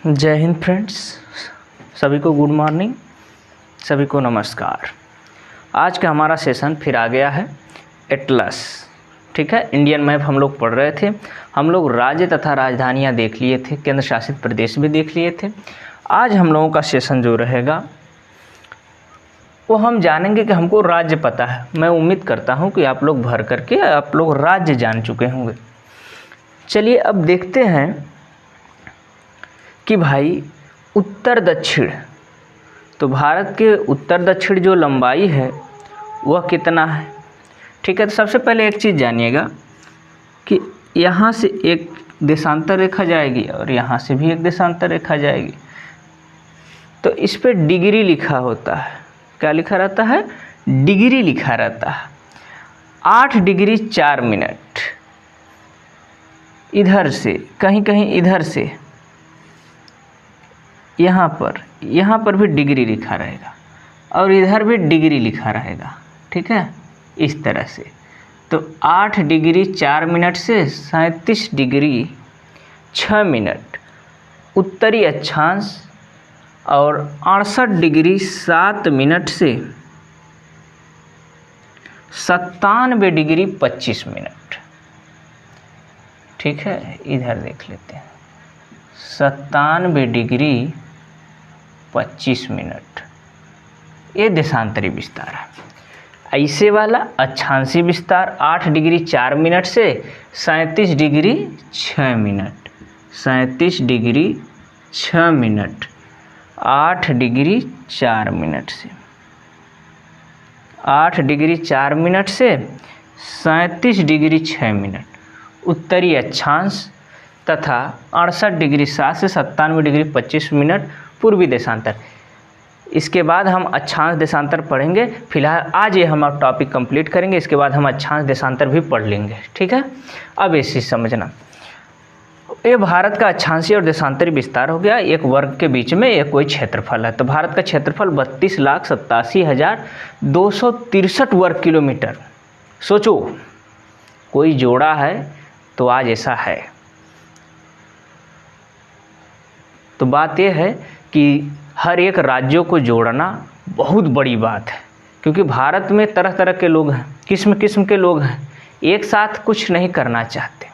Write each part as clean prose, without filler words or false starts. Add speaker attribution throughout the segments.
Speaker 1: जय हिंद फ्रेंड्स, सभी को गुड मॉर्निंग, सभी को नमस्कार। आज का हमारा सेशन फिर आ गया है एटलस। ठीक है, इंडियन मैप हम लोग पढ़ रहे थे। हम लोग राज्य तथा राजधानियां देख लिए थे, केंद्र शासित प्रदेश भी देख लिए थे। आज हम लोगों का सेशन जो रहेगा वो हम जानेंगे कि हमको राज्य पता है। मैं उम्मीद करता हूं कि आप लोग भर करके आप लोग राज्य जान चुके होंगे। चलिए अब देखते हैं कि भाई उत्तर दक्षिण, तो भारत के उत्तर दक्षिण जो लंबाई है वह कितना है। ठीक है, तो सबसे पहले एक चीज़ जानिएगा कि यहाँ से एक देशांतर रेखा जाएगी और यहाँ से भी एक देशांतर रेखा जाएगी, तो इस पे डिग्री लिखा होता है। क्या लिखा रहता है? डिग्री लिखा रहता है। 8 डिग्री 4 मिनट इधर से, कहीं कहीं इधर से, यहाँ पर भी डिग्री लिखा रहेगा और इधर भी डिग्री लिखा रहेगा। ठीक है, इस तरह से। तो 8 डिग्री 4 मिनट से 37 डिग्री 6 मिनट उत्तरी अक्षांश और 68 डिग्री 7 मिनट से 97 डिग्री 25 मिनट। ठीक है, इधर देख लेते हैं। 97 डिग्री 25 मिनट ये देशांतरी विस्तार है। ऐसे वाला अक्षांशी विस्तार 8 डिग्री 4 मिनट से 37 degree 6 minute, 37 degree 6 minute, 8 degree 4 minute से, 8 डिग्री 4 मिनट से 37 डिग्री 6 मिनट उत्तरी अक्षांश तथा 68 डिग्री 7 से 97 डिग्री 25 मिनट पूर्वी देशांतर। इसके बाद हम अक्षांश देशांतर पढ़ेंगे। फिलहाल आज ये हम टॉपिक कंप्लीट करेंगे, इसके बाद हम अक्षांश देशांतर भी पढ़ लेंगे। ठीक है, अब ये चीज़ समझना, ये भारत का अक्षांशीय और देशांतरी विस्तार हो गया। एक वर्ग के बीच में एक कोई क्षेत्रफल है, तो भारत का क्षेत्रफल 32,87,263 वर्ग किलोमीटर। सोचो, कोई जोड़ा है तो आज ऐसा है। तो बात यह है कि हर एक राज्यों को जोड़ना बहुत बड़ी बात है, क्योंकि भारत में तरह तरह के लोग हैं, किस्म किस्म के लोग हैं, एक साथ कुछ नहीं करना चाहते।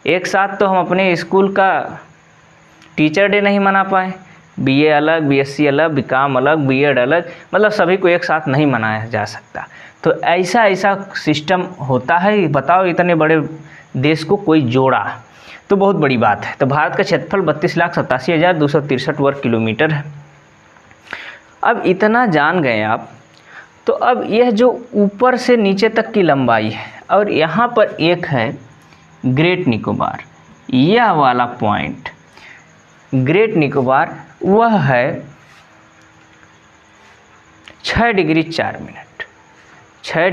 Speaker 1: एक साथ तो हम अपने स्कूल का टीचर डे नहीं मना पाए, बीए अलग, बीएससी अलग, बीकॉम अलग, बीएड अलग, मतलब सभी को एक साथ नहीं मनाया जा सकता। तो ऐसा ऐसा सिस्टम होता है। बताओ, इतने बड़े देश को कोई जोड़ा तो बहुत बड़ी बात है। तो भारत का क्षेत्रफल 32,87,263 वर्ग किलोमीटर है। अब इतना जान गए आप, तो अब यह जो ऊपर से नीचे तक की लंबाई है, और यहाँ पर एक है ग्रेट निकोबार, यह वाला पॉइंट ग्रेट निकोबार, वह है 6 डिग्री 4 मिनट, 6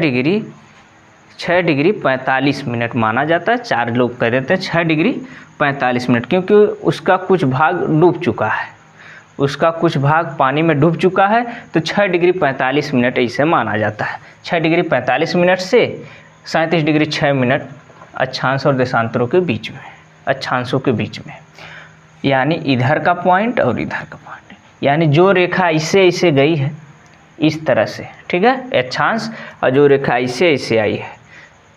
Speaker 1: डिग्री 45 मिनट माना जाता है। 4 लोग कह देते हैं 6 डिग्री 45 मिनट, क्योंकि उसका कुछ भाग डूब चुका है, उसका कुछ भाग पानी में डूब चुका है, तो 6 डिग्री 45 मिनट ऐसे माना जाता है। 6 डिग्री 45 मिनट से 37 डिग्री 6 मिनट अक्षांश और देशांतरों के बीच में, अक्षांशों के बीच में, यानी इधर का पॉइंट और इधर का पॉइंट, यानी जो रेखा ऐसे ऐसे गई है इस तरह से, ठीक है, अक्षांश, और जो रेखा ऐसे ऐसे आई है,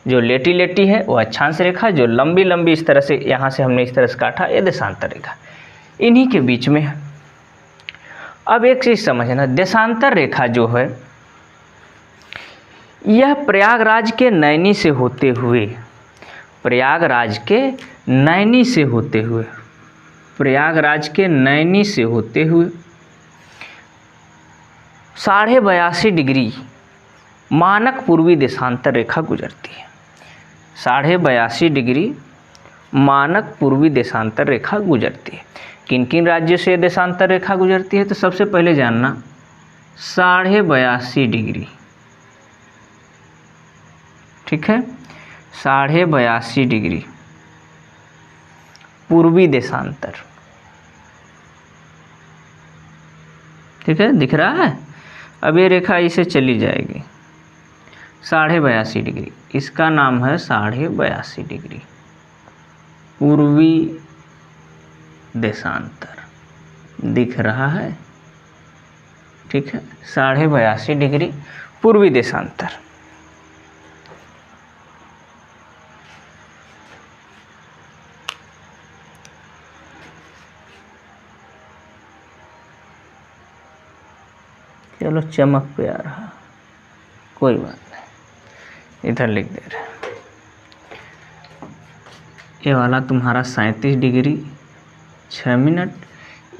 Speaker 1: जो लेटी लेटी है वो अक्षांश रेखा, जो लंबी लंबी इस तरह से यहाँ से हमने इस तरह से काटा, ये देशांतर रेखा, इन्हीं के बीच में है। अब एक चीज़ समझना, देशांतर रेखा जो है यह प्रयागराज के नैनी से होते हुए, प्रयागराज के नैनी से होते हुए, प्रयागराज के नैनी से होते हुए 82.5 डिग्री मानक पूर्वी देशांतर रेखा गुजरती है। 82.5 डिग्री मानक पूर्वी देशांतर रेखा गुजरती है। किन किन राज्यों से देशांतर रेखा गुजरती है? तो सबसे पहले जानना 82.5 डिग्री, ठीक है, 82.5 डिग्री पूर्वी देशांतर, ठीक है, दिख रहा है। अब ये रेखा इसे चली जाएगी 82.5 डिग्री, इसका नाम है 82.5 डिग्री पूर्वी देशांतर दिख रहा है, ठीक है, 82.5 डिग्री पूर्वी देशांतर। चलो चमक पे आ रहा, कोई बात नहीं, इधर लिख दे रहे। ये वाला तुम्हारा 37 डिग्री 6 मिनट,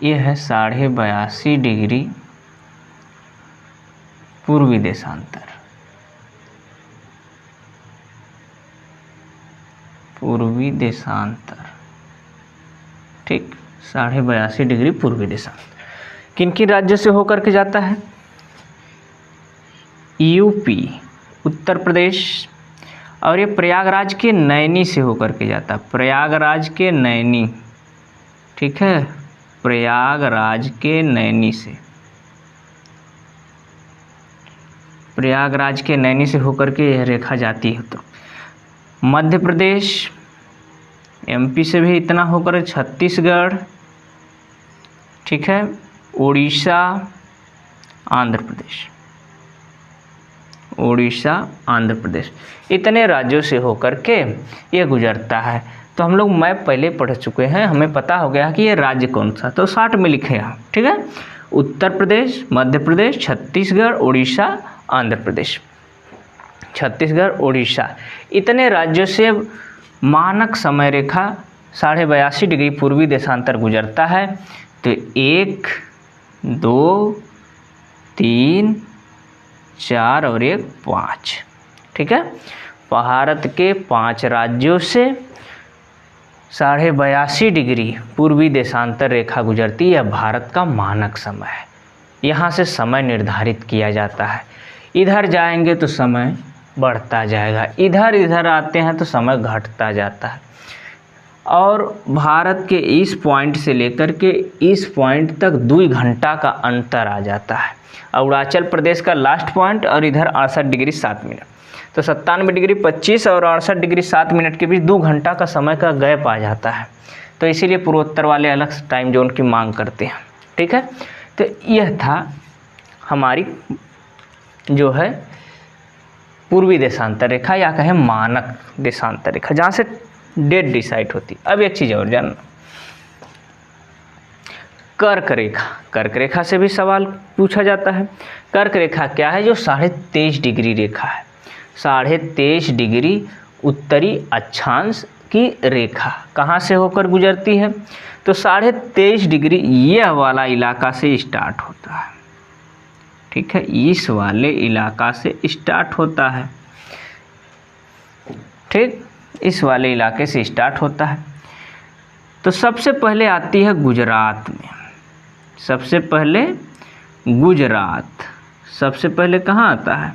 Speaker 1: ये है 82.5 डिग्री पूर्वी देशांतर, पूर्वी देशांतर, ठीक, 82.5 डिग्री पूर्वी देशांतर। किन किन राज्यों से होकर के जाता है? यूपी, उत्तर प्रदेश, और ये प्रयागराज के नैनी से होकर के जाता है, प्रयागराज के नैनी, ठीक है, प्रयागराज के नैनी से, प्रयागराज के नैनी से होकर के यह रेखा जाती है। तो मध्य प्रदेश, एमपी से भी इतना होकर छत्तीसगढ़, ठीक है, उड़ीसा, आंध्र प्रदेश, उड़ीसा, आंध्र प्रदेश, इतने राज्यों से होकर के ये गुजरता है। तो हम लोग मैप पहले पढ़ चुके हैं, हमें पता हो गया कि ये राज्य कौन सा, तो 60 में लिखे हैं, ठीक है, उत्तर प्रदेश, मध्य प्रदेश, छत्तीसगढ़, उड़ीसा, आंध्र प्रदेश, छत्तीसगढ़, उड़ीसा, इतने राज्यों से मानक समय रेखा 82.5 डिग्री पूर्वी देशांतर गुजरता है। तो 1, 2, 3, 4 और 1, 5, ठीक है, भारत के 5 राज्यों से 82.5 डिग्री पूर्वी देशांतर रेखा गुजरती है। भारत का मानक समय है, यहाँ से समय निर्धारित किया जाता है। इधर जाएंगे तो समय बढ़ता जाएगा, इधर इधर आते हैं तो समय घटता जाता है। और भारत के इस पॉइंट से लेकर के इस पॉइंट तक 2 घंटा का अंतर आ जाता है। अरुणाचल प्रदेश का लास्ट पॉइंट और इधर 68 डिग्री 7 मिनट, तो 97 डिग्री 25 और 68 डिग्री 7 मिनट के बीच 2 घंटा का समय का गैप आ जाता है। तो इसीलिए पूर्वोत्तर वाले अलग टाइम जोन की मांग करते हैं, ठीक है। तो यह था हमारी जो है पूर्वी देशांतर रेखा, या कहें मानक देशांतर रेखा, जहाँ से डेट डिसाइड होती। अब एक चीज़ और जानना, कर्क रेखा, कर्क रेखा से भी सवाल पूछा जाता है। कर्क रेखा क्या है? जो 23.5 डिग्री रेखा है, 23.5 डिग्री उत्तरी अक्षांश की रेखा कहाँ से होकर गुजरती है? तो 23.5 डिग्री यह वाला इलाका से स्टार्ट होता है, ठीक है, इस वाले इलाका से स्टार्ट होता है, ठीक, इस वाले इलाके से स्टार्ट होता है। तो सबसे पहले आती है गुजरात में, सबसे पहले गुजरात, सबसे पहले कहाँ आता है?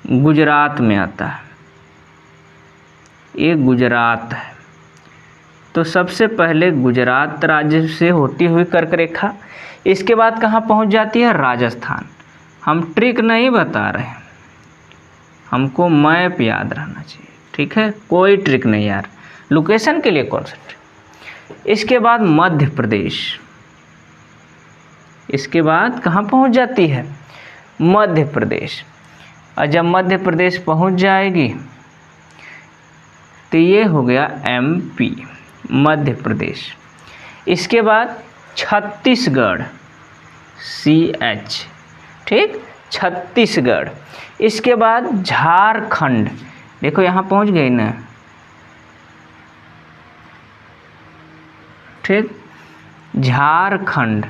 Speaker 1: गुजरात में आता है, ये गुजरात है। तो सबसे पहले गुजरात राज्य से होती हुई कर्क रेखा, इसके बाद कहाँ पहुँच जाती है? राजस्थान। हम ट्रिक नहीं बता रहे हैं, हमको मैप याद रहना चाहिए, ठीक है, कोई ट्रिक नहीं यार, लोकेशन के लिए कौन सा ट्रिक। इसके बाद मध्य प्रदेश, इसके बाद कहाँ पहुँच जाती है? मध्य प्रदेश। और जब मध्य प्रदेश पहुँच जाएगी तो ये हो गया एमपी, मध्य प्रदेश। इसके बाद छत्तीसगढ़, CH, ठीक, छत्तीसगढ़। इसके बाद झारखंड, देखो यहाँ पहुँच गई ना, ठीक, झारखंड,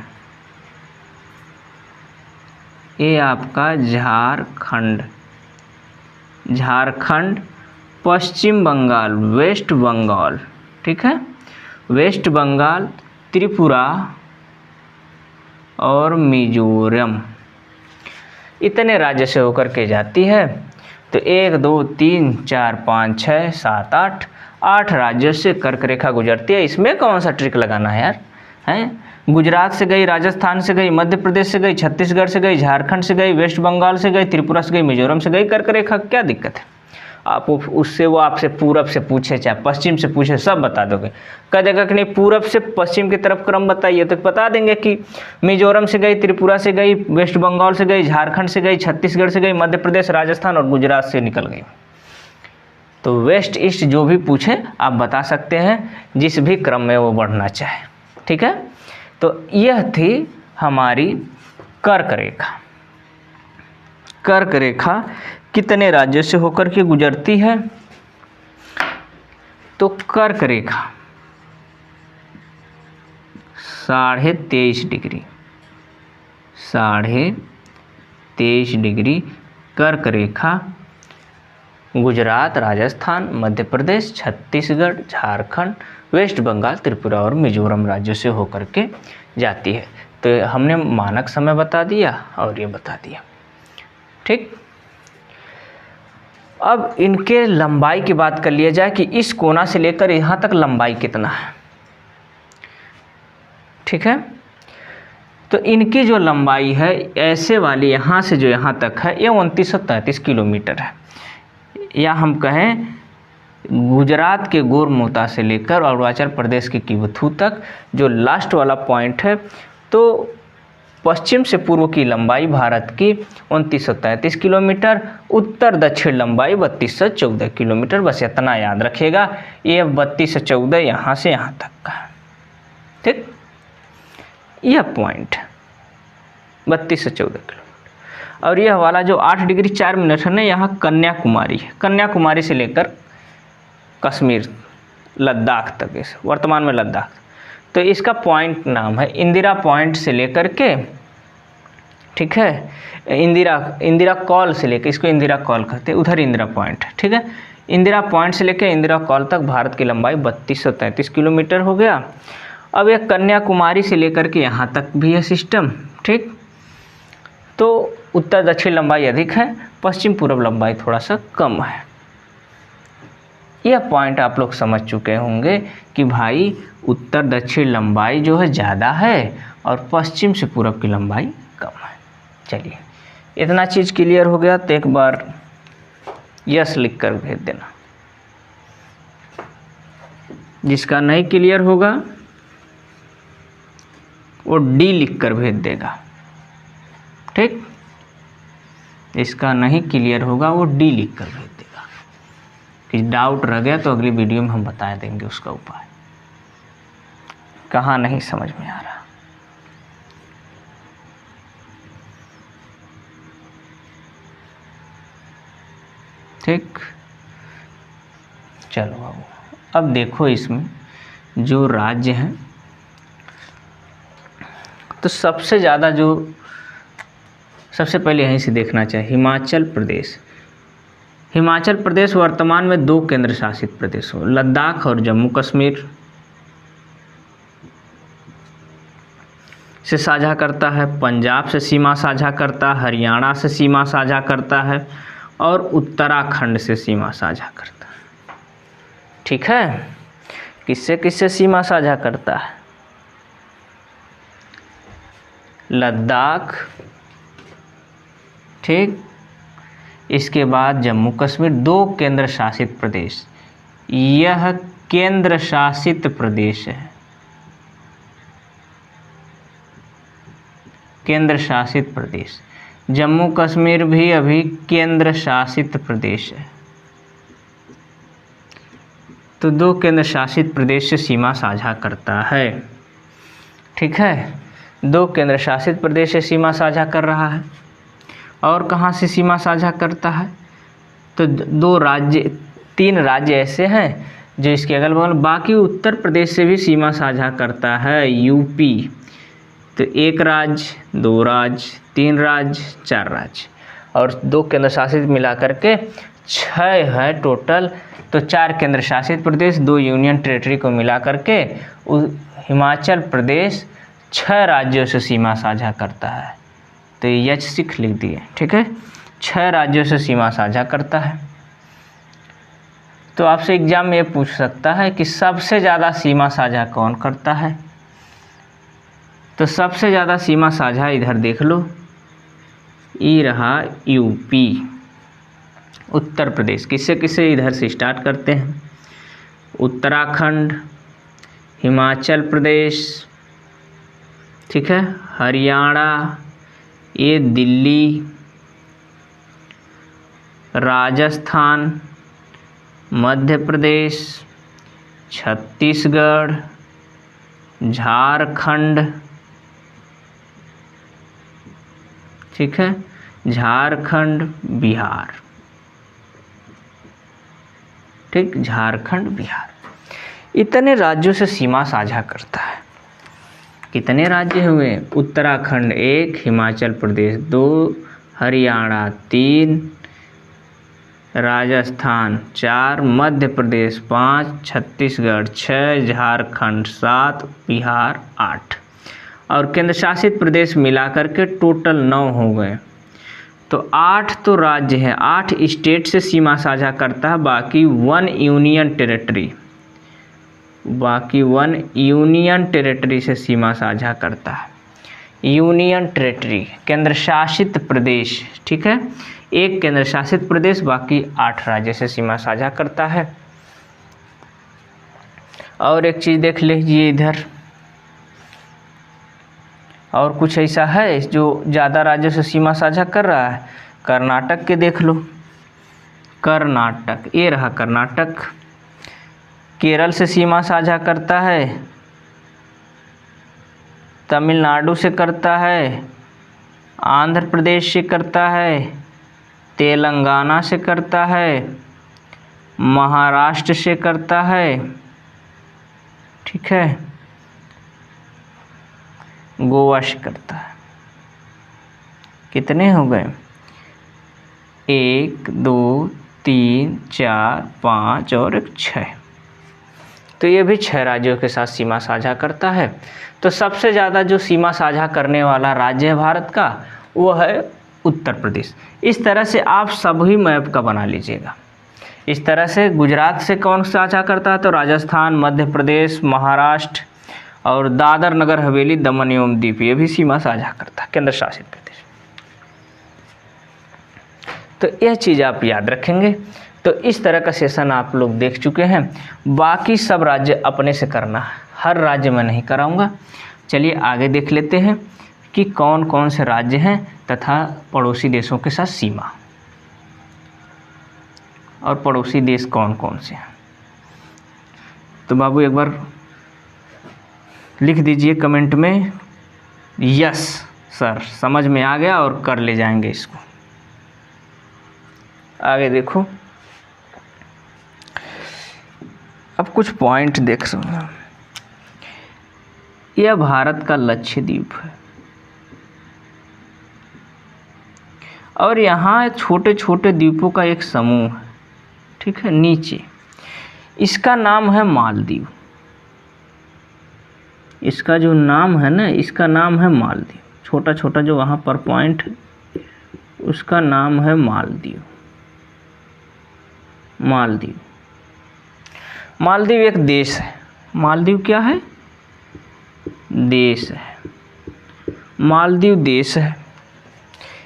Speaker 1: ये आपका झारखंड, झारखंड, पश्चिम बंगाल, वेस्ट बंगाल, ठीक है, वेस्ट बंगाल, त्रिपुरा और मिजोरम, इतने राज्य से होकर के जाती है। तो 1, 2, 3, 4, 5, 6, 7, 8 राज्यों से कर्क रेखा गुजरती है। इसमें कौन सा ट्रिक लगाना है यार, हैं? गुजरात से गई, राजस्थान से गई, मध्य प्रदेश से गई, छत्तीसगढ़ से गई, झारखंड से गई, वेस्ट बंगाल से गई, त्रिपुरा से गई, मिजोरम से गई, कर्क रेखा, क्या दिक्कत है? आप उससे वो आपसे पूरब से पूछे चाहे पश्चिम से पूछे सब बता दोगे। कह देगा कि नहीं पूरब से पश्चिम की तरफ क्रम बताइए, तो बता देंगे कि मिजोरम से गई, त्रिपुरा से गई, वेस्ट बंगाल से गई, झारखंड से गई, छत्तीसगढ़ से गई, मध्य प्रदेश, राजस्थान और गुजरात से निकल गई। तो वेस्ट ईस्ट जो भी पूछे आप बता सकते हैं जिस भी क्रम में वो बढ़ना चाहे। ठीक है, तो यह थी हमारी कर्क रेखा। कर्क रेखा कितने राज्यों से होकर के गुजरती है? तो कर्क रेखा 23.5 डिग्री, 23.5 डिग्री कर्क रेखा गुजरात, राजस्थान, मध्य प्रदेश, छत्तीसगढ़, झारखंड, वेस्ट बंगाल, त्रिपुरा और मिजोरम राज्यों से होकर के जाती है। तो हमने मानक समय बता दिया और ये बता दिया। ठीक, अब इनके लंबाई की बात कर लिया जाए कि इस कोना से लेकर यहाँ तक लंबाई कितना है। ठीक है, तो इनकी जो लंबाई है ऐसे वाली यहाँ से जो यहाँ तक है ये 2933 किलोमीटर है, या हम कहें गुजरात के गोरमुता से लेकर अरुणाचल प्रदेश के किवथू तक जो लास्ट वाला पॉइंट है, तो पश्चिम से पूर्व की लंबाई भारत की 2933 किलोमीटर, उत्तर दक्षिण लंबाई 3214 किलोमीटर। बस इतना याद रखिएगा, ये 3214 यहाँ से यहाँ तक का। ठीक, यह पॉइंट 3214 किलोमीटर। और यह वाला जो 8 डिग्री 4 मिनट है ना, यहाँ कन्याकुमारी है। कन्याकुमारी से लेकर कश्मीर, लद्दाख तक, इस वर्तमान में लद्दाख। तो इसका पॉइंट नाम है इंदिरा पॉइंट से लेकर के, ठीक है, इंदिरा कॉल से लेकर, इसको इंदिरा कॉल कहते हैं, उधर इंदिरा पॉइंट है। ठीक है, इंदिरा पॉइंट से लेकर इंदिरा कॉल तक भारत की लंबाई 3233 किलोमीटर हो गया। अब यह कन्याकुमारी से लेकर के यहाँ तक भी है सिस्टम। ठीक, तो उत्तर दक्षिण लंबाई अधिक है, पश्चिम पूर्व लंबाई थोड़ा सा कम है। यह पॉइंट आप लोग समझ चुके होंगे कि भाई उत्तर दक्षिण लंबाई जो है ज़्यादा है और पश्चिम से पूर्व की लंबाई कम है। चलिए, इतना चीज़ क्लियर हो गया तो एक बार यस लिख कर भेज देना। जिसका नहीं क्लियर होगा वो डी लिख कर भेज देगा। ठीक, इसका नहीं क्लियर होगा वो डी लिख कर भेज देगा। कि डाउट रह गया तो अगली वीडियो में हम बता देंगे उसका उपाय। कहाँ नहीं समझ में आ रहा। ठीक, चलो बाबू, अब देखो इसमें जो राज्य हैं, तो सबसे ज़्यादा जो सबसे पहले यहीं से देखना चाहिए हिमाचल प्रदेश। हिमाचल प्रदेश वर्तमान में 2 केंद्र शासित प्रदेशों लद्दाख और जम्मू कश्मीर से साझा करता है, पंजाब से सीमा साझा करता है, हरियाणा से सीमा साझा करता है और उत्तराखंड से सीमा साझा करता है। ठीक है, किससे किससे सीमा साझा करता है? लद्दाख, ठीक, इसके बाद जम्मू कश्मीर, 2 केंद्र शासित प्रदेश। यह केंद्र शासित प्रदेश है, केंद्र शासित प्रदेश। जम्मू कश्मीर भी अभी केंद्र शासित प्रदेश है। तो 2 केंद्र शासित प्रदेश से सीमा साझा करता है। ठीक है, 2 केंद्र शासित प्रदेश से सीमा साझा कर रहा है। और कहाँ से सीमा साझा करता है? तो 3 राज्य ऐसे हैं जो इसके अगल बगल, बाकी उत्तर प्रदेश से भी सीमा साझा करता है, यूपी। तो 1 राज्य, 2 राज्य, 3 राज्य, 4 राज्य और 2 केंद्र शासित मिला करके 6 है टोटल। तो 4 केंद्र शासित प्रदेश, 2 यूनियन टेरिटरी को मिला करके हिमाचल प्रदेश 6 राज्यों से सीमा साझा करता है। तो ये 6 लिख दिए। ठीक है, 6 राज्यों से सीमा साझा करता है। तो आपसे एग्जाम में ये पूछ सकता है कि सबसे ज़्यादा सीमा साझा कौन करता है? तो सबसे ज़्यादा सीमा साझा इधर देख लो, ये रहा यूपी। उत्तर प्रदेश। किससे किससे, इधर से स्टार्ट करते हैं। उत्तराखंड, हिमाचल प्रदेश, ठीक है, हरियाणा, ये दिल्ली, राजस्थान, मध्य प्रदेश, छत्तीसगढ़, झारखंड, ठीक है, झारखंड, बिहार, ठीक, झारखंड, बिहार, इतने राज्यों से सीमा साझा करता है। कितने राज्य हुए? उत्तराखंड 1, हिमाचल प्रदेश 2, हरियाणा 3, राजस्थान 4, मध्य प्रदेश 5, छत्तीसगढ़ 6, झारखंड 7, बिहार 8 और केंद्र शासित प्रदेश मिलाकर के टोटल 9 हो गए। तो 8 तो राज्य है, 8 स्टेट से सीमा साझा करता है, बाकी 1 यूनियन टेरिटरी से सीमा साझा करता है। यूनियन टेरिटरी, केंद्र शासित प्रदेश, ठीक है, एक केंद्र शासित प्रदेश, बाकी 8 राज्य से सीमा साझा करता है। और एक चीज़ देख लीजिए इधर, और कुछ ऐसा है जो ज़्यादा राज्यों से सीमा साझा कर रहा है। कर्नाटक के देख लो, कर्नाटक, ये रहा कर्नाटक, केरल से सीमा साझा करता है, तमिलनाडु से करता है, आंध्र प्रदेश से करता है, तेलंगाना से करता है, महाराष्ट्र से करता है, ठीक है, गोवा से करता है। कितने हो गए? 1 2 3 4 5 और 6। तो ये भी 6 राज्यों के साथ सीमा साझा करता है। तो सबसे ज़्यादा जो सीमा साझा करने वाला राज्य है भारत का, वो है उत्तर प्रदेश। इस तरह से आप सभी मैप का बना लीजिएगा। इस तरह से गुजरात से कौन साझा करता है? तो राजस्थान, मध्य प्रदेश, महाराष्ट्र और दादर नगर हवेली, दमन एवं दीव, ये भी सीमा साझा करता है, केंद्र शासित प्रदेश। तो यह चीज़ आप याद रखेंगे। तो इस तरह का सेशन आप लोग देख चुके हैं। बाकी सब राज्य अपने से करना है, हर राज्य में नहीं कराऊंगा। चलिए आगे देख लेते हैं कि कौन कौन से राज्य हैं तथा पड़ोसी देशों के साथ सीमा, और पड़ोसी देश कौन कौन से हैं। तो बाबू एक बार लिख दीजिए कमेंट में, यस सर समझ में आ गया, और कर ले जाएंगे इसको। आगे देखो, अब कुछ पॉइंट देख सकते। यह भारत का लक्षद्वीप है, और यहाँ छोटे छोटे द्वीपों का एक समूह है, ठीक है, नीचे। इसका नाम है मालदीव। इसका जो नाम है ना, इसका नाम है मालदीव। छोटा छोटा जो वहाँ पर पॉइंट है, उसका नाम है मालदीव। मालदीव, मालदीव एक देश है। मालदीव क्या है? देश है। मालदीव देश है।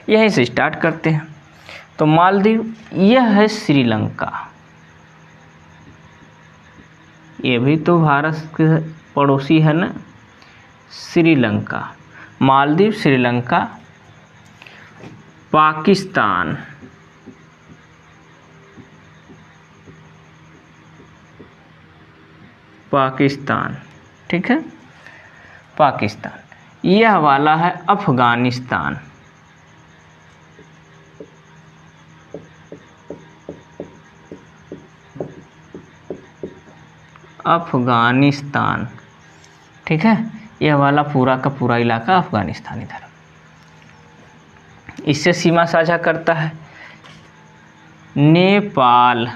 Speaker 1: यहीं से स्टार्ट करते हैं। तो मालदीव, यह है श्रीलंका। ये भी तो भारत के पड़ोसी है ना, श्रीलंका। मालदीव, श्रीलंका, पाकिस्तान, पाकिस्तान, ठीक है, पाकिस्तान। यह वाला है अफगानिस्तान। अफगानिस्तान, ठीक है, यह वाला पूरा का पूरा इलाका अफगानिस्तान इधर, इससे सीमा साझा करता है। नेपाल,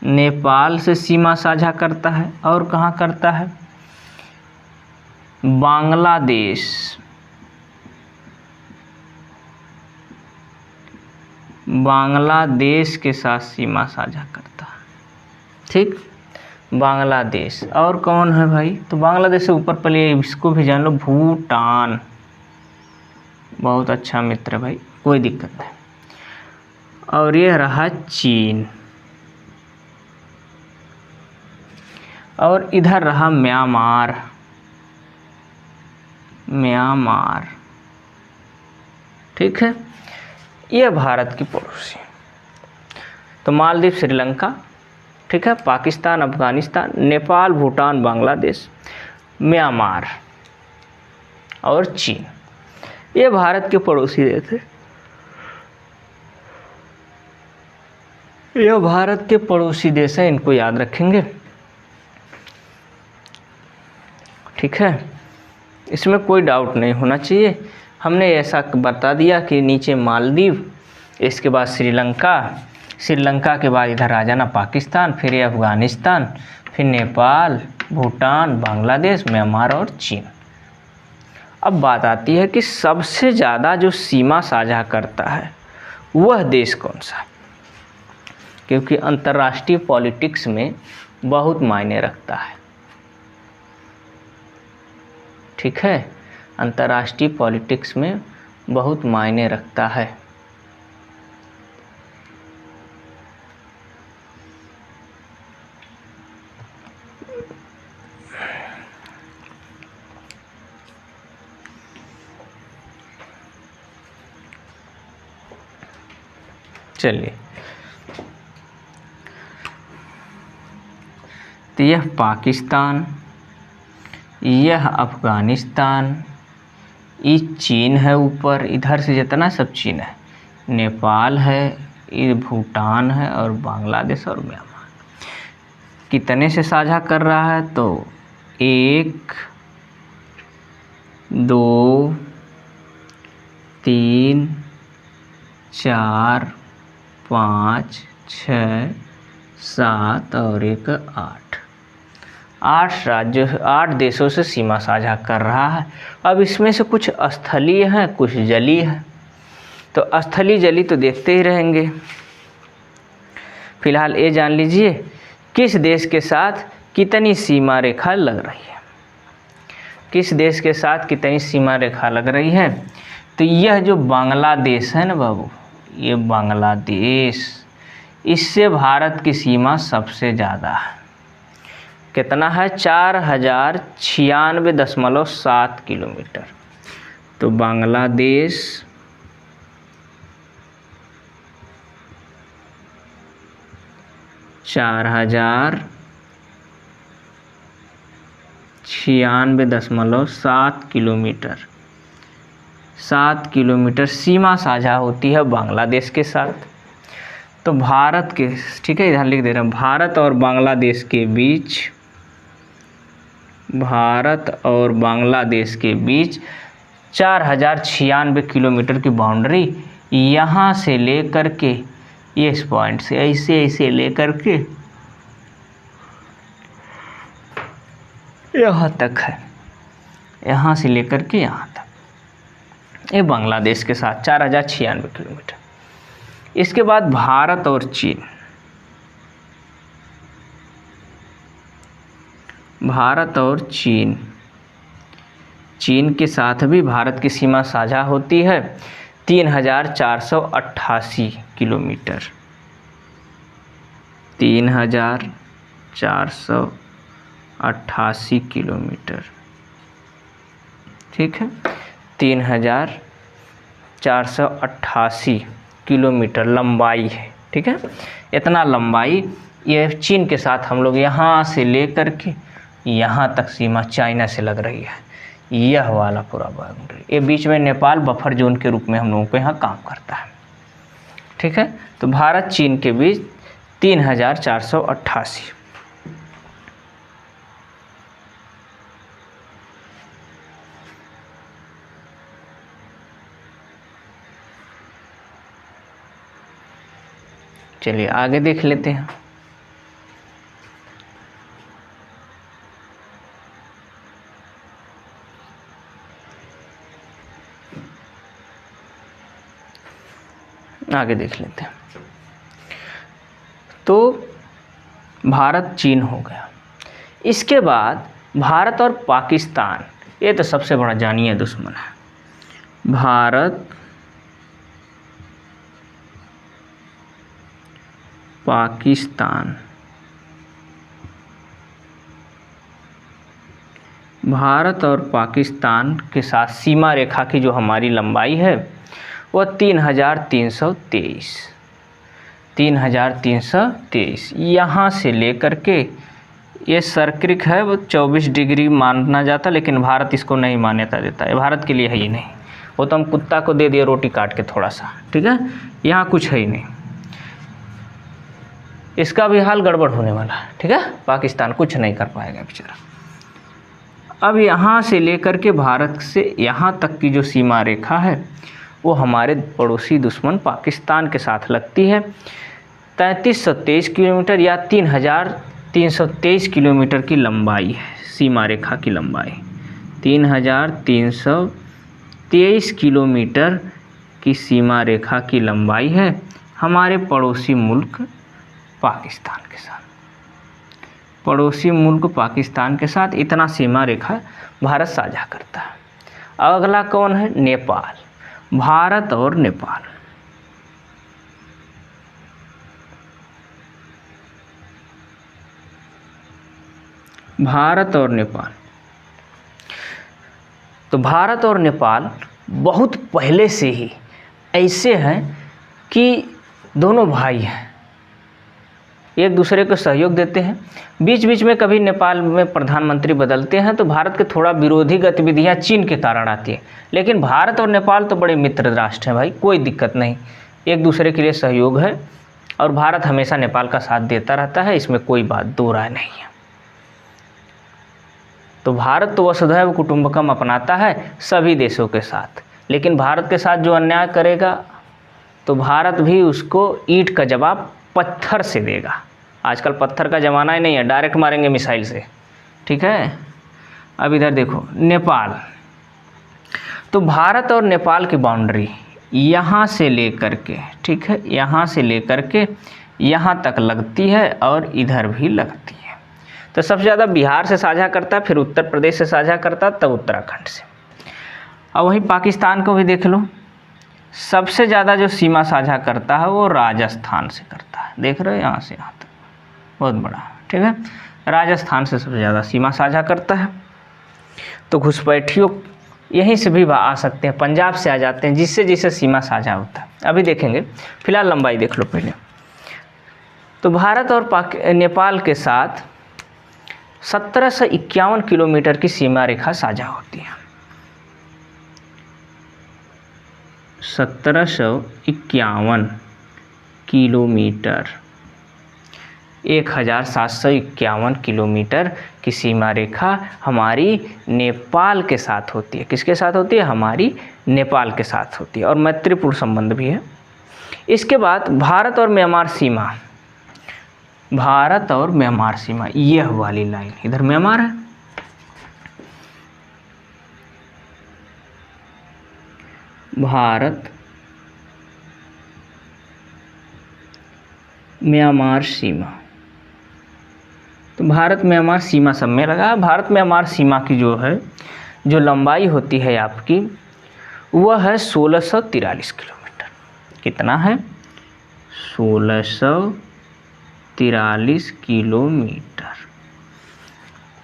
Speaker 1: नेपाल से सीमा साझा करता है। और कहाँ करता है? बांग्लादेश, बांग्लादेश के साथ सीमा साझा करता है, ठीक, बांग्लादेश। और कौन है भाई? तो बांग्लादेश से ऊपर पहले इसको भी जान लो, भूटान। बहुत अच्छा मित्र भाई, कोई दिक्कत नहीं। और ये रहा चीन, और इधर रहा म्यांमार। ठीक है, ये भारत की पड़ोसी। तो मालदीव, श्रीलंका, ठीक है, पाकिस्तान, अफगानिस्तान, नेपाल, भूटान, बांग्लादेश, म्यांमार और चीन, ये भारत के पड़ोसी देश हैं। ये भारत के पड़ोसी देश हैं, इनको याद रखेंगे। ठीक है, इसमें कोई डाउट नहीं होना चाहिए। हमने ऐसा बता दिया कि नीचे मालदीव, इसके बाद श्रीलंका के बाद इधर आ जाना पाकिस्तान, फिर ये अफगानिस्तान, फिर नेपाल, भूटान, बांग्लादेश, म्यांमार और चीन। अब बात आती है कि सबसे ज़्यादा जो सीमा साझा करता है वह देश कौन सा, क्योंकि अंतर्राष्ट्रीय पॉलिटिक्स में बहुत मायने रखता है। ठीक है, अंतर्राष्ट्रीय पॉलिटिक्स में बहुत मायने रखता है। चलिए, तो यह पाकिस्तान, यह अफगानिस्तान, ये चीन है ऊपर, इधर से जितना सब चीन है, नेपाल है, ये भूटान है और बांग्लादेश और म्यांमार। कितने से साझा कर रहा है, तो 1 2 3 4 5 6 7 और 1 8, 8 देशों से सीमा साझा कर रहा है। अब इसमें से कुछ स्थलीय हैं, कुछ जलीय हैं। तो स्थलीय जलीय तो देखते ही रहेंगे। फिलहाल ये जान लीजिए किस देश के साथ कितनी सीमा रेखा लग रही है, किस देश के साथ कितनी सीमा रेखा लग रही है। तो यह जो बांग्लादेश है ना बाबू, ये बांग्लादेश, इससे भारत की सीमा सबसे ज़्यादा है। कितना है, 4096.7 किलोमीटर। तो बांग्लादेश 4096.7 किलोमीटर, 7 किलोमीटर सीमा साझा होती है बांग्लादेश के साथ। तो भारत के, ठीक है, इधर लिख दे रहे हैं, भारत और बांग्लादेश के बीच 4096 किलोमीटर की बाउंड्री, यहाँ से लेकर के इस पॉइंट से ऐसे लेकर के यहाँ तक है, यहाँ से लेकर के यहाँ तक, ये बांग्लादेश के साथ 4096 किलोमीटर। इसके बाद भारत और चीन, चीन के साथ भी भारत की सीमा साझा होती है 3488 किलोमीटर, 3488 किलोमीटर। ठीक है, 3488 किलोमीटर लंबाई है। ठीक है, इतना लंबाई ये चीन के साथ हम लोग यहाँ से लेकर के यहाँ तक सीमा चाइना से लग रही है, यह वाला पूरा बाउंड्री। ये बीच में नेपाल बफर जोन के रूप में हम लोगों को यहाँ काम करता है। ठीक है, तो भारत चीन के बीच 3488। चलिए आगे देख लेते हैं। आगे देख लेते हैं। तो भारत चीन हो गया। इसके बाद भारत और पाकिस्तान, ये तो सबसे बड़ा जानिए दुश्मन है। भारत पाकिस्तान। भारत और पाकिस्तान के साथ सीमा रेखा की जो हमारी लंबाई है वह 3,323 यहाँ से लेकर के ये सर्किल है वो 24 डिग्री माना जाता, लेकिन भारत इसको नहीं मान्यता देता है, भारत के लिए है ही नहीं। वो तो हम कुत्ता को दे दिए रोटी काट के थोड़ा सा, ठीक है, यहाँ कुछ है ही नहीं। इसका भी हाल गड़बड़ होने वाला है, ठीक है, पाकिस्तान कुछ नहीं कर पाएगा बेचारा। अब यहाँ से लेकर के भारत से यहाँ तक की जो सीमा रेखा है वो हमारे पड़ोसी दुश्मन पाकिस्तान के साथ लगती है। 3323 किलोमीटर या 3,323 किलोमीटर की लंबाई है सीमा रेखा की लंबाई। 3,323 किलोमीटर की सीमा रेखा की लंबाई है हमारे पड़ोसी मुल्क पाकिस्तान के साथ। पड़ोसी मुल्क पाकिस्तान के साथ इतना सीमा रेखा भारत साझा करता है। अब अगला कौन है? नेपाल। भारत और नेपाल। भारत और नेपाल, तो भारत और नेपाल बहुत पहले से ही ऐसे हैं कि दोनों भाई हैं, एक दूसरे को सहयोग देते हैं। बीच बीच में कभी नेपाल में प्रधानमंत्री बदलते हैं तो भारत के थोड़ा विरोधी गतिविधियां चीन के कारण आती है, लेकिन भारत और नेपाल तो बड़े मित्र राष्ट्र हैं भाई, कोई दिक्कत नहीं, एक दूसरे के लिए सहयोग है और भारत हमेशा नेपाल का साथ देता रहता है, इसमें कोई बात दो राय नहीं है। तो भारत तो वसुधैव कुटुंबकम अपनाता है सभी देशों के साथ, लेकिन भारत के साथ जो अन्याय करेगा तो भारत भी उसको ईंट का जवाब पत्थर से देगा। आजकल पत्थर का ज़माना ही नहीं है, डायरेक्ट मारेंगे मिसाइल से, ठीक है। अब इधर देखो नेपाल, तो भारत और नेपाल की बाउंड्री यहाँ से लेकर के, ठीक है, यहाँ से लेकर के यहाँ तक लगती है और इधर भी लगती है। तो सबसे ज़्यादा बिहार से साझा करता है, फिर उत्तर प्रदेश से साझा करता है, तब उत्तराखंड से। और वहीं पाकिस्तान को भी देख लो, सबसे ज़्यादा जो सीमा साझा करता है वो राजस्थान से करता है, देख रहे हो यहाँ से यहाँ तक बहुत बड़ा, ठीक है, राजस्थान से सबसे ज़्यादा सीमा साझा करता है। तो घुसपैठियों यहीं से भी आ सकते हैं, पंजाब से आ जाते हैं, जिससे जिससे सीमा साझा होता है। अभी देखेंगे, फिलहाल लंबाई देख लो पहले। तो भारत और नेपाल के साथ 1751 किलोमीटर की सीमा रेखा साझा होती है। 1751 किलोमीटर, 1751 किलोमीटर की सीमा रेखा हमारी नेपाल के साथ होती है। किसके साथ होती है? हमारी नेपाल के साथ होती है, और मैत्रीपूर्ण संबंध भी है। इसके बाद भारत और म्यांमार सीमा, भारत और म्यांमार सीमा, यह वाली लाइन, इधर म्यांमार है, भारत म्यांमार सीमा। तो भारत म्यांमार सीमा सब में लगा। भारत म्यांमार सीमा की जो है, जो लंबाई होती है आपकी, वह है 1643 किलोमीटर। कितना है? 1643 किलोमीटर।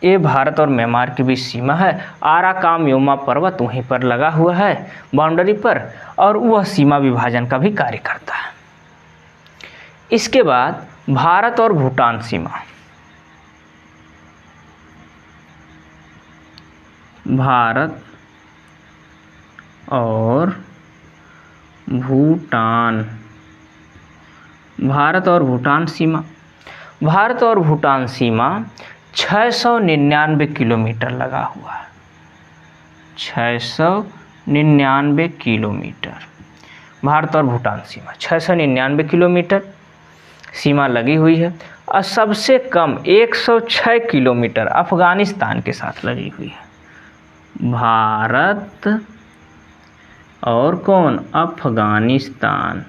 Speaker 1: ये भारत और म्यांमार के बीच सीमा है। आराकाम योमा पर्वत वहीं पर लगा हुआ है बाउंड्री पर, और वह सीमा विभाजन का भी कार्य करता है। इसके बाद भारत और भूटान सीमा, भारत और भूटान, भारत और भूटान सीमा, भारत और भूटान सीमा 699 किलोमीटर लगा हुआ है। 699 किलोमीटर भारत और भूटान सीमा, 699 किलोमीटर सीमा लगी हुई है। और सबसे कम 106 किलोमीटर अफगानिस्तान के साथ लगी हुई है। भारत और कौन? अफगानिस्तान।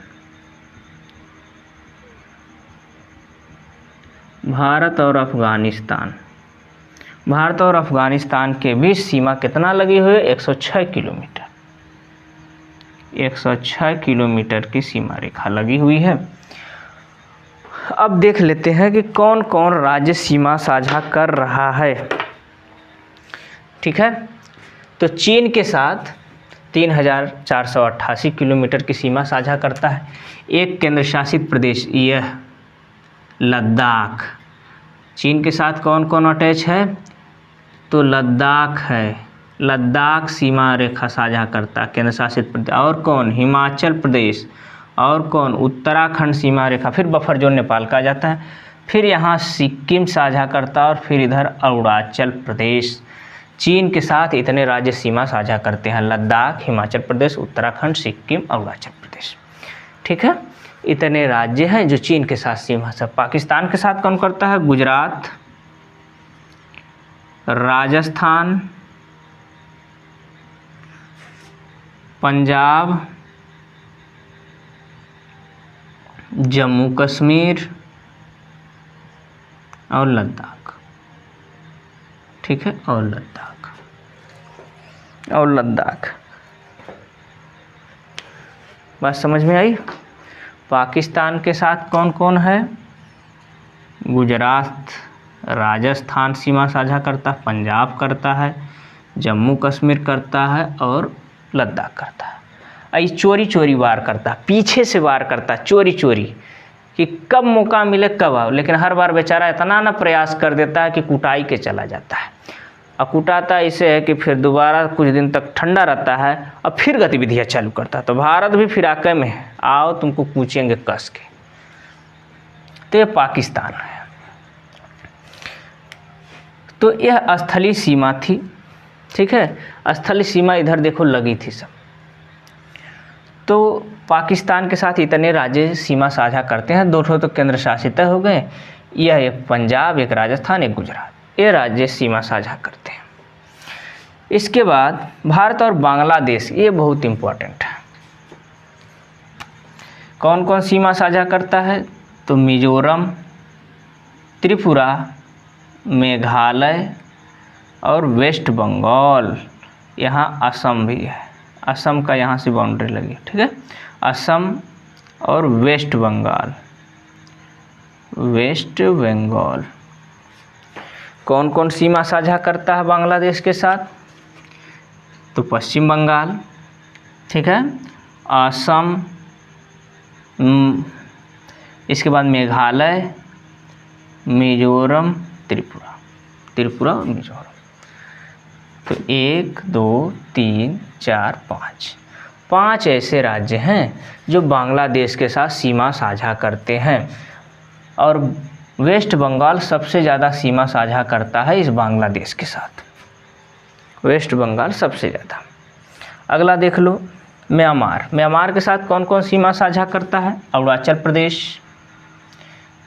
Speaker 1: भारत और अफगानिस्तान, भारत और अफगानिस्तान के बीच सीमा कितना लगी हुई है? 106 किलोमीटर। 106 किलोमीटर की सीमा रेखा लगी हुई है। अब देख लेते हैं कि कौन कौन राज्य सीमा साझा कर रहा है। ठीक है, तो चीन के साथ 3488 किलोमीटर की सीमा साझा करता है। एक केंद्र शासित प्रदेश यह लद्दाख, चीन के साथ कौन कौन अटैच है, तो लद्दाख है, लद्दाख सीमा रेखा साझा करता है केंद्र शासित प्रदेश। और कौन, हिमाचल प्रदेश। और कौन, उत्तराखंड सीमा रेखा, फिर बफर जोन नेपाल का आ जाता है। फिर यहाँ सिक्किम साझा करता है और फिर इधर अरुणाचल प्रदेश। चीन के साथ इतने राज्य सीमा साझा करते हैं, लद्दाख, हिमाचल प्रदेश, उत्तराखंड, सिक्किम, अरुणाचल प्रदेश। ठीक है, इतने राज्य हैं जो चीन के साथ सीमा से। पाकिस्तान के साथ कौन करता है, गुजरात, राजस्थान, पंजाब, जम्मू कश्मीर और लद्दाख। ठीक है, और लद्दाख बात समझ में आई। पाकिस्तान के साथ कौन कौन है, गुजरात, राजस्थान सीमा साझा करता है, पंजाब करता है, जम्मू कश्मीर करता है और लद्दाख करता है। आई चोरी चोरी वार करता है, पीछे से वार करता है, चोरी चोरी, कि कब मौका मिले कब आओ, लेकिन हर बार बेचारा इतना ना प्रयास कर देता है कि कुटाई के चला जाता है। और कुटाता इसे है कि फिर दोबारा कुछ दिन तक ठंडा रहता है और फिर गतिविधियाँ चालू करता है। तो भारत भी फिराके में है, आओ तुमको कूचेंगे कस के। तो ये पाकिस्तान है। तो यह स्थलीय सीमा थी। ठीक है, स्थलीय सीमा इधर देखो लगी थी सब। तो पाकिस्तान के साथ इतने राज्य सीमा साझा करते हैं, 2 तो केंद्र शासित हो गए, यह एक पंजाब, एक राजस्थान, एक गुजरात, ये राज्य सीमा साझा करते हैं। इसके बाद भारत और बांग्लादेश, ये बहुत इम्पोर्टेंट है। कौन कौन सीमा साझा करता है, तो मिजोरम, त्रिपुरा, मेघालय और वेस्ट बंगाल। यहाँ असम भी है, असम का यहाँ से बाउंड्री लगी। ठीक है, असम और वेस्ट बंगाल। कौन कौन सीमा साझा करता है बांग्लादेश के साथ, तो पश्चिम बंगाल, ठीक है, असम, इसके बाद मेघालय, मिजोरम, त्रिपुरा और मिजोरम। तो 1 2 3 4 5 ऐसे राज्य हैं जो बांग्लादेश के साथ सीमा साझा करते हैं। और वेस्ट बंगाल सबसे ज़्यादा सीमा साझा करता है इस बांग्लादेश के साथ, वेस्ट बंगाल सबसे ज़्यादा। अगला देख लो, म्यांमार के साथ कौन कौन सीमा साझा करता है, अरुणाचल प्रदेश,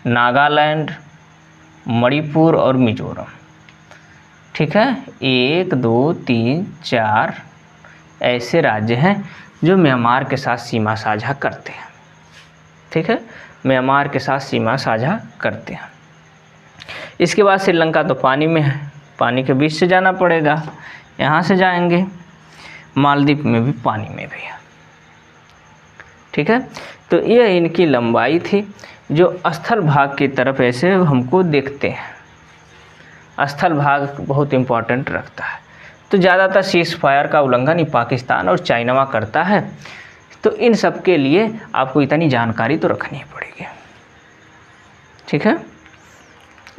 Speaker 1: नागालैंड, मणिपुर और मिजोरम। ठीक है, 1 2 3 4 ऐसे राज्य हैं जो म्यांमार के साथ सीमा साझा करते हैं। ठीक है, म्यांमार के साथ सीमा साझा करते हैं। इसके बाद श्रीलंका तो पानी में है, पानी के बीच से जाना पड़ेगा, यहाँ से जाएंगे। मालदीव में भी पानी में भी है। ठीक है, तो ये इनकी लंबाई थी जो स्थल भाग की तरफ ऐसे हमको देखते हैं। स्थल भाग बहुत इम्पोर्टेंट रखता है। तो ज़्यादातर सीज फायर का उल्लंघन ही पाकिस्तान और चाइना करता है। तो इन सब के लिए आपको इतनी जानकारी तो रखनी ही पड़ेगी। ठीक है,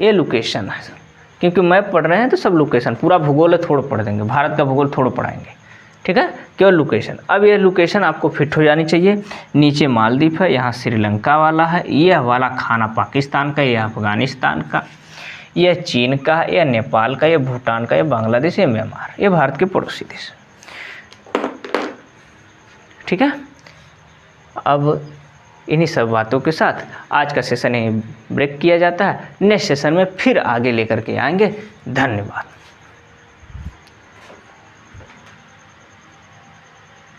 Speaker 1: ये लोकेशन है, क्योंकि मैप पढ़ रहे हैं तो सब लोकेशन, पूरा भूगोल थोड़ा पढ़ देंगे, भारत का भूगोल थोड़ा पढ़ाएंगे। ठीक है, केवल लोकेशन। अब ये लोकेशन आपको फिट हो जानी चाहिए। नीचे मालदीव है, यहाँ श्रीलंका वाला है, यह वाला खाना पाकिस्तान का, यह अफगानिस्तान का, यह चीन का, यह नेपाल का, यह भूटान का, यह बांग्लादेश, यह म्यांमार, यह भारत के पड़ोसी देश। ठीक है, अब इन्हीं सब बातों के साथ आज का सेशन ब्रेक किया जाता है। नेक्स्ट सेशन में फिर आगे लेकर के आएंगे। धन्यवाद।